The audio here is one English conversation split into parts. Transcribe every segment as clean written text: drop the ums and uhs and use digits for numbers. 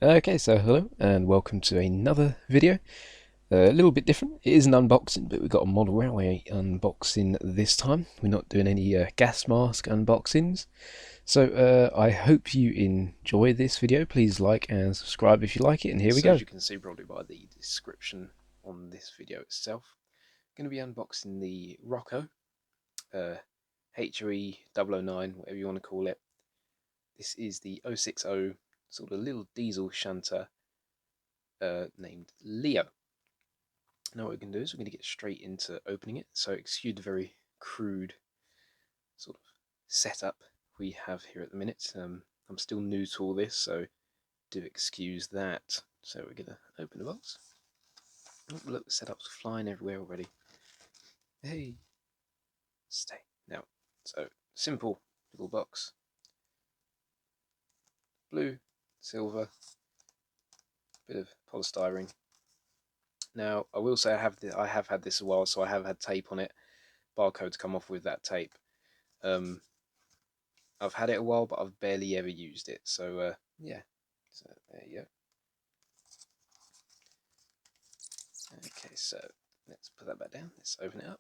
Okay, so hello and welcome to another video. A little bit different. It is an unboxing, but we've got a model railway unboxing this time. We're not doing any gas mask unboxings. So I hope you enjoy this video. Please like and subscribe if you like it, and here we go. As you can see probably by the description on this video itself, I'm going to be unboxing the Roco H0e 009, whatever you want to call it. This is the 060 sort of little diesel shunter named Leo. Now what we're going to do is we're going to get straight into opening it. So excuse the very crude sort of setup we have here at the minute. I'm still new to all this, so do excuse that. So we're going to open the box. Oh, look, the setup's flying everywhere already. Hey, stay. Now, so simple little box. Blue, silver, bit of polystyrene. Now, I will say I have had this a while, so I have had tape on it, barcodes come off with that tape. I've had it a while, but I've barely ever used it, so yeah, so there you go. Okay, so let's put that back down, let's open it up.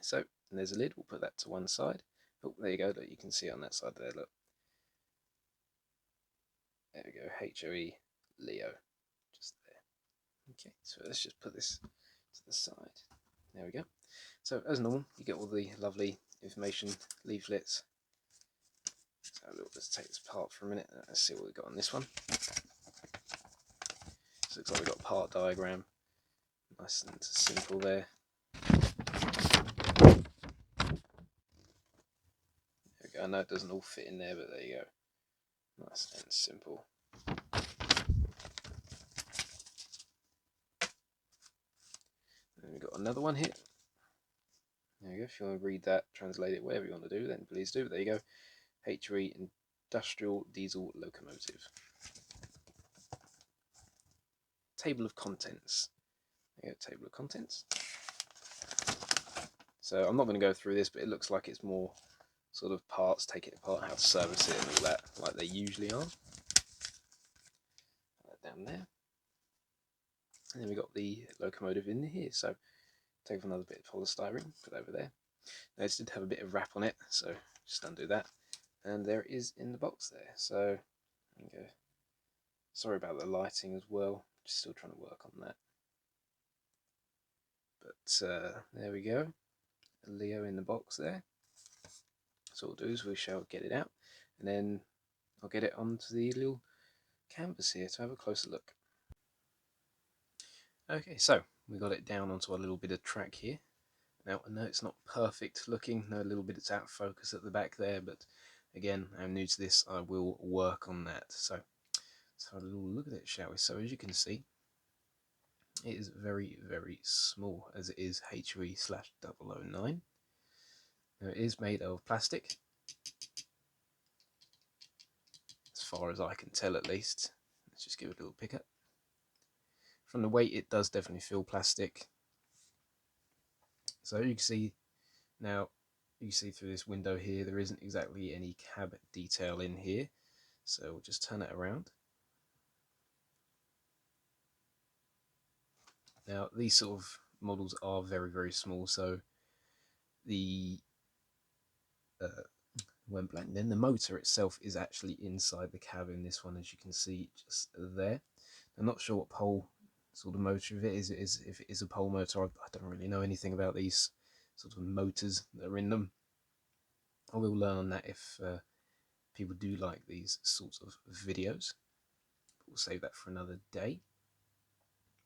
So, and there's a lid, we'll put that to one side. Oh, there you go, look, you can see it on that side there, look. There we go, H0e Leo, just there. Okay, so let's just put this to the side. There we go. So as normal, you get all the lovely information leaflets. So let's take this apart for a minute. Let's see what we've got on this one. So it looks like we've got a part diagram. Nice and simple there. There we go. I know it doesn't all fit in there, but there you go. Nice and simple. Then we've got another one here. There you go. If you want to read that, translate it, whatever you want to do, then please do. But there you go. H0e Industrial Diesel Locomotive. Table of contents. There you go, table of contents. So I'm not going to go through this, but it looks like it's more sort of parts, take it apart, how to service it and all that, like they usually are. Put that down there. And then we've got the locomotive in here, so take off another bit of polystyrene, put it over there. Now this did have a bit of wrap on it, so just undo that. And there it is in the box there. So there you go. Sorry about the lighting as well, just still trying to work on that. But there we go, a Leo in the box there. So what we'll do is we shall get it out, and then I'll get it onto the little canvas here to have a closer look. Okay, so we got it down onto a little bit of track here. Now I know it's not perfect looking, no, a little bit it's out of focus at the back there, but again, I'm new to this, I will work on that. So let's have a little look at it, shall we? So as you can see, it is very, very small, as it is H0e/009. Now it is made of plastic, as far as I can tell at least. Let's just give it a little pick up. From the weight, it does definitely feel plastic. So you can see now, you can see through this window here, there isn't exactly any cab detail in here. So we'll just turn it around. Now these sort of models are very, very small, so the went blank. Then the motor itself is actually inside the cab in this one, as you can see just there. I'm not sure what pole sort of motor if it is if it is a pole motor. I don't really know anything about these sort of motors that are in them. I will learn on that if people do like these sorts of videos. But we'll save that for another day.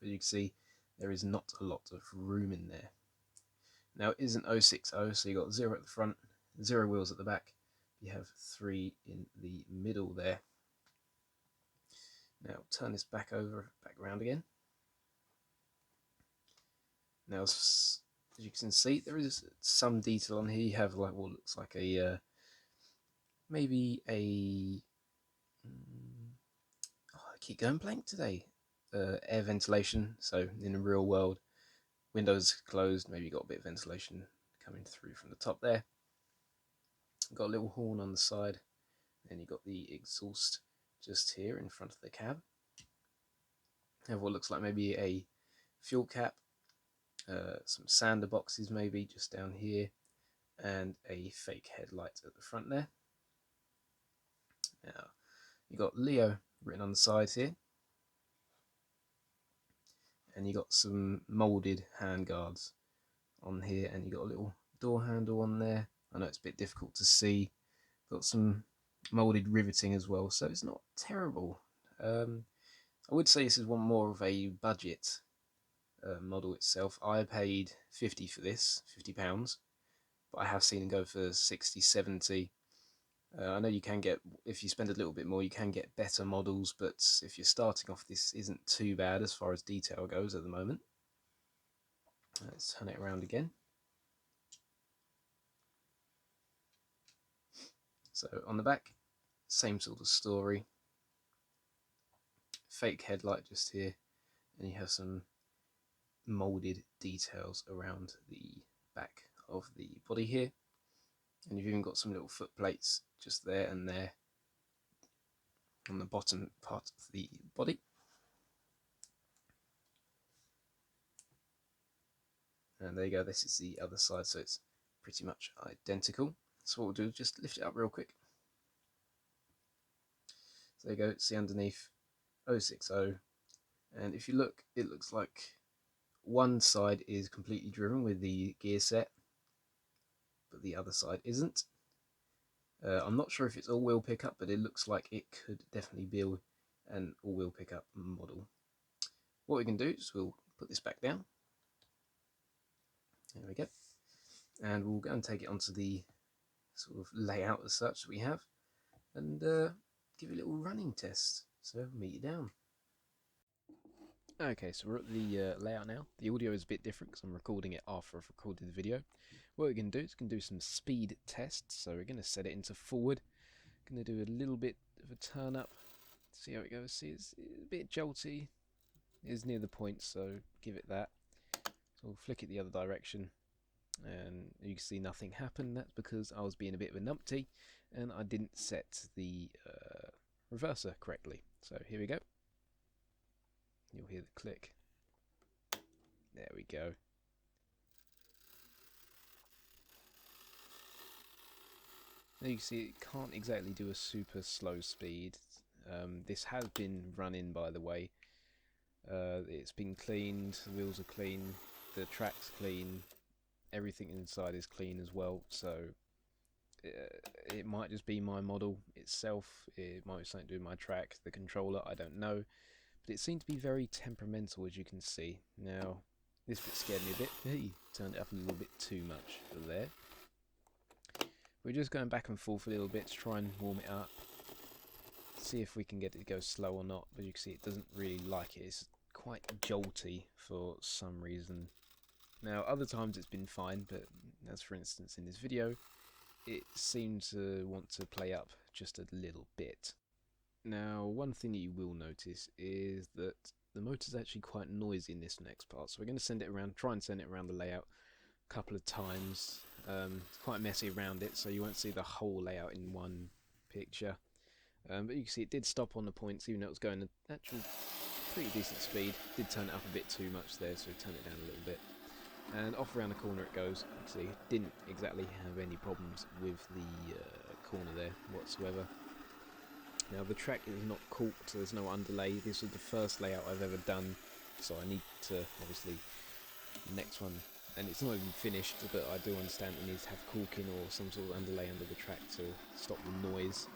But you can see there is not a lot of room in there. Now it is an 060, so you got 0 at the front, 0 wheels at the back. You have 3 in the middle there. Now turn this back around again. Now as you can see, there is some detail on here. You have like what looks like a maybe a I keep going blank today. Air ventilation. So in the real world, windows closed, maybe you got a bit of ventilation coming through from the top there. Got a little horn on the side, then you got the exhaust just here in front of the cab. Have what looks like maybe a fuel cap, some sander boxes maybe just down here, and a fake headlight at the front there. Now you got Leo written on the side here, and you got some moulded handguards on here, and you got a little door handle on there. I know it's a bit difficult to see. Got some moulded riveting as well, so it's not terrible. I would say this is one more of a budget model itself. I paid 50 for this, £50, but I have seen them go for 60, 70. I know you can get, if you spend a little bit more, you can get better models, but if you're starting off, this isn't too bad as far as detail goes at the moment. Let's turn it around again. So on the back, same sort of story. Fake headlight just here, and you have some moulded details around the back of the body here, and you've even got some little foot plates just there and there on the bottom part of the body. And there you go, this is the other side, so it's pretty much identical. So what we'll do is just lift it up real quick. So there you go, see underneath H0e, and if you look, it looks like one side is completely driven with the gear set, but the other side isn't. I'm not sure if it's all-wheel pickup, but it looks like it could definitely be an all-wheel pickup model. What we can do is we'll put this back down. There we go. And we'll go and take it onto the sort of layout as such that we have, and give it a little running test. So I'll meet you down. Okay, so we're at the layout now. The audio is a bit different because I'm recording it after I've recorded the video. What we're going to do is we can do some speed tests. So we're going to set it into forward. Going to do a little bit of a turn up. See how it goes. See, it's a bit jolty. It is near the point, so give it that. So we'll flick it the other direction, and you can see nothing happen. That's because I was being a bit of a numpty and I didn't set the reverser correctly. So here we go. You'll hear the click. There we go. Now you can see it can't exactly do a super slow speed. This has been run in, by the way. It's been cleaned, the wheels are clean, the track's clean, everything inside is clean as well, so it might just be my model itself, it might be something to do with my track, the controller, I don't know. But it seemed to be very temperamental, as you can see. Now, this bit scared me a bit. Hey, turned it up a little bit too much there. We're just going back and forth a little bit to try and warm it up. See if we can get it to go slow or not. But you can see it doesn't really like it. It's quite jolty for some reason. Now, other times it's been fine, but as for instance in this video, it seemed to want to play up just a little bit. Now, one thing that you will notice is that the motor's actually quite noisy in this next part, so we're going to send it around, try and send it around the layout a couple of times. It's quite messy around it, so you won't see the whole layout in one picture. But you can see it did stop on the points, even though it was going at actual pretty decent speed. Did turn it up a bit too much there, so we turned it down a little bit. And off around the corner it goes. You can see it didn't exactly have any problems with the corner there whatsoever. Now the track is not corked, so there's no underlay. This was the first layout I've ever done, so I need to, obviously, the next one, and it's not even finished, but I do understand it needs to have corking or some sort of underlay under the track to stop the noise.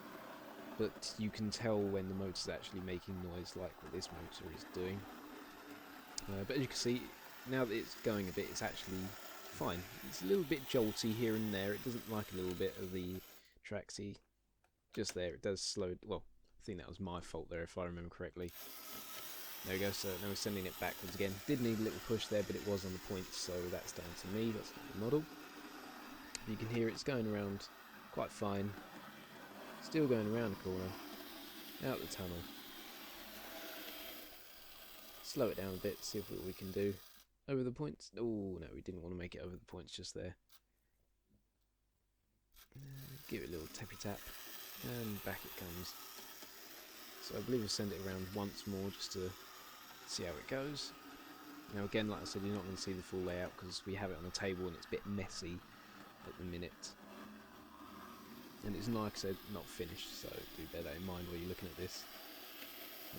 But you can tell when the motor's actually making noise, like what this motor is doing. But as you can see, now that it's going a bit, it's actually fine. It's a little bit jolty here and there. It doesn't like a little bit of the track. See, just there, it does slow. Well, I think that was my fault there, if I remember correctly. There we go. So now we're sending it backwards again. Did need a little push there, but it was on the point, so that's down to me. That's not the model. You can hear it's going around quite fine. Still going around the corner, out the tunnel. Slow it down a bit, see what we can do. Over the points. Oh no, we didn't want to make it over the points just there. Give it a little tappy tap, and back it comes. So I believe I'll send it around once more just to see how it goes. Now again, like I said, you're not going to see the full layout because we have it on a table and it's a bit messy at the minute. And it's, like I said, not finished, so do bear that in mind while you're looking at this.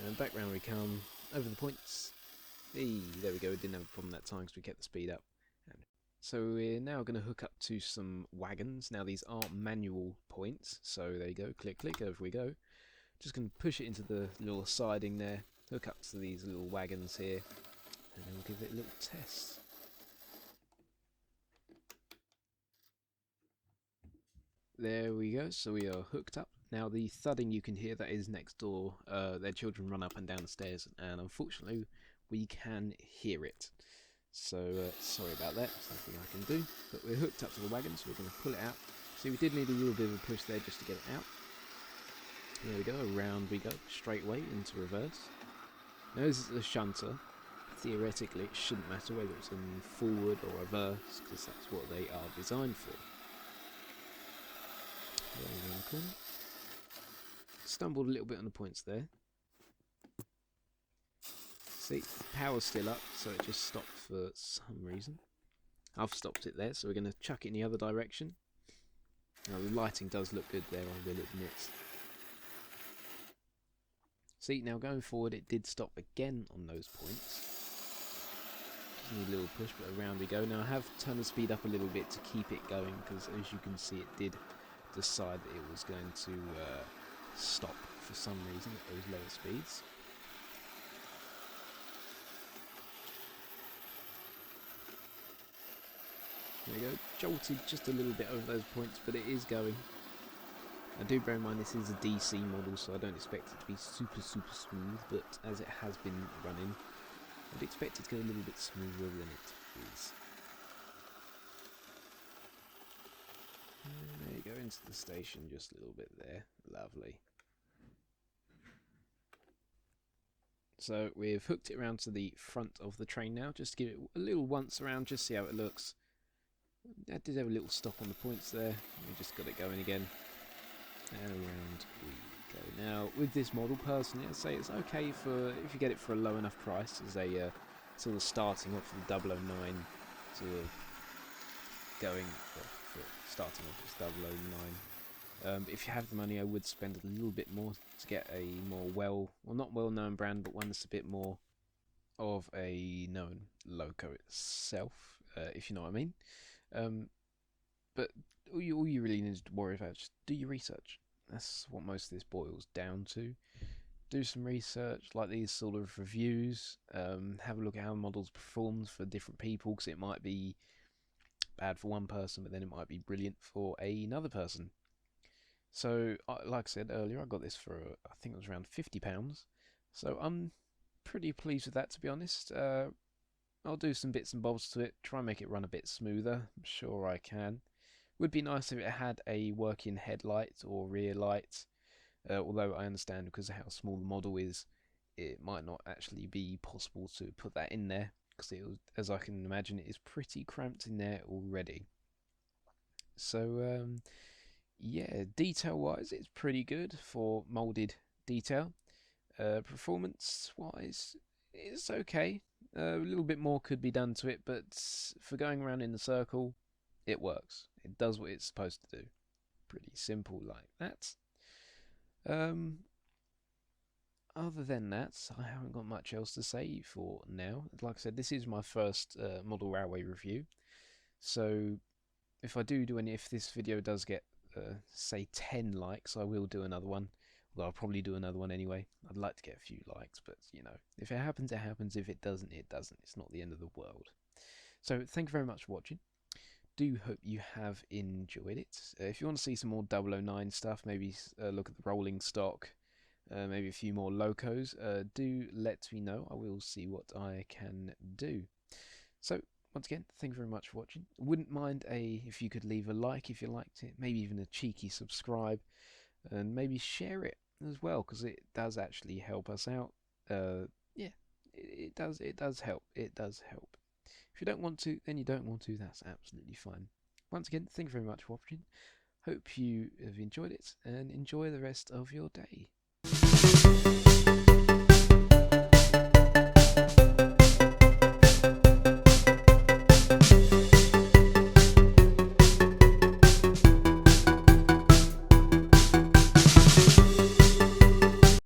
And back round we come, over the points. Hey, there we go, didn't have a problem that time because we kept the speed up. So we're now going to hook up to some wagons. Now these aren't manual points, so there you go, click, click, over we go. Just going to push it into the little siding there, hook up to these little wagons here, and then we'll give it a little test. There we go, so we are hooked up. Now the thudding you can hear, that is next door. Their children run up and down the stairs, and unfortunately we can hear it. So sorry about that, there's nothing I can do. But we're hooked up to the wagon, so we're going to pull it out. See, we did need a little bit of a push there just to get it out. There we go, around we go, straight away into reverse. Now this is a shunter. Theoretically it shouldn't matter whether it's in forward or reverse, because that's what they are designed for. Around the corner. Stumbled a little bit on the points there. See, the power's still up, so it just stopped for some reason. I've stopped it there, so we're going to chuck it in the other direction. Now the lighting does look good there, I will admit. See, now going forward it did stop again on those points. Just need a little push, but around we go. Now I have turned the speed up a little bit to keep it going, because as you can see it did decide that it was going to stop for some reason at those lower speeds. There we go, jolted just a little bit over those points, but it is going. I do bear in mind this is a DC model, so I don't expect it to be super smooth, but as it has been running, I'd expect it to go a little bit smoother than it is. And there you go, into the station just a little bit there, lovely. So we've hooked it around to the front of the train now, just to give it a little once around, just see how it looks. I did have a little stop on the points there, we just got it going again. And around we go. Now, with this model, personally, I'd say it's okay for if you get it for a low enough price as a sort of starting off with 009, sort of going for starting off with 009. If you have the money, I would spend a little bit more to get a more not well-known brand, but one that's a bit more of a known loco itself, if you know what I mean. But all you really need to worry about is just do your research. That's what most of this boils down to. Do some research, like these sort of reviews. Have a look at how models perform for different people, because it might be bad for one person, but then it might be brilliant for another person. So, like I said earlier, I got this for I think it was around £50. So I'm pretty pleased with that, to be honest. I'll do some bits and bobs to it, try and make it run a bit smoother. I'm sure I can. Would be nice if it had a working headlight or rear light, although I understand because of how small the model is, it might not actually be possible to put that in there, because as I can imagine, it is pretty cramped in there already. So yeah, detail wise it's pretty good for moulded detail. Performance wise it's okay. A little bit more could be done to it, but for going around in the circle, it works. It does what it's supposed to do. Pretty simple like that. Other than that, I haven't got much else to say for now. Like I said, this is my first model railway review. So if if this video does get, say 10 likes, I will do another one. Well, I'll probably do another one anyway. I'd like to get a few likes, but you know, if it happens, it happens. If it doesn't, it doesn't. It's not the end of the world. So thank you very much for watching. Do hope you have enjoyed it. If you want to see some more 009 stuff, maybe look at the rolling stock, maybe a few more locos, do let me know. I will see what I can do. So once again, thank you very much for watching. Wouldn't mind if you could leave a like if you liked it, maybe even a cheeky subscribe, and maybe share it as well, because it does actually help us out. Yeah, it does help. It does help. If you don't want to, then you don't want to. That's absolutely fine. Once again, thank you very much for watching. Hope you have enjoyed it, and enjoy the rest of your day.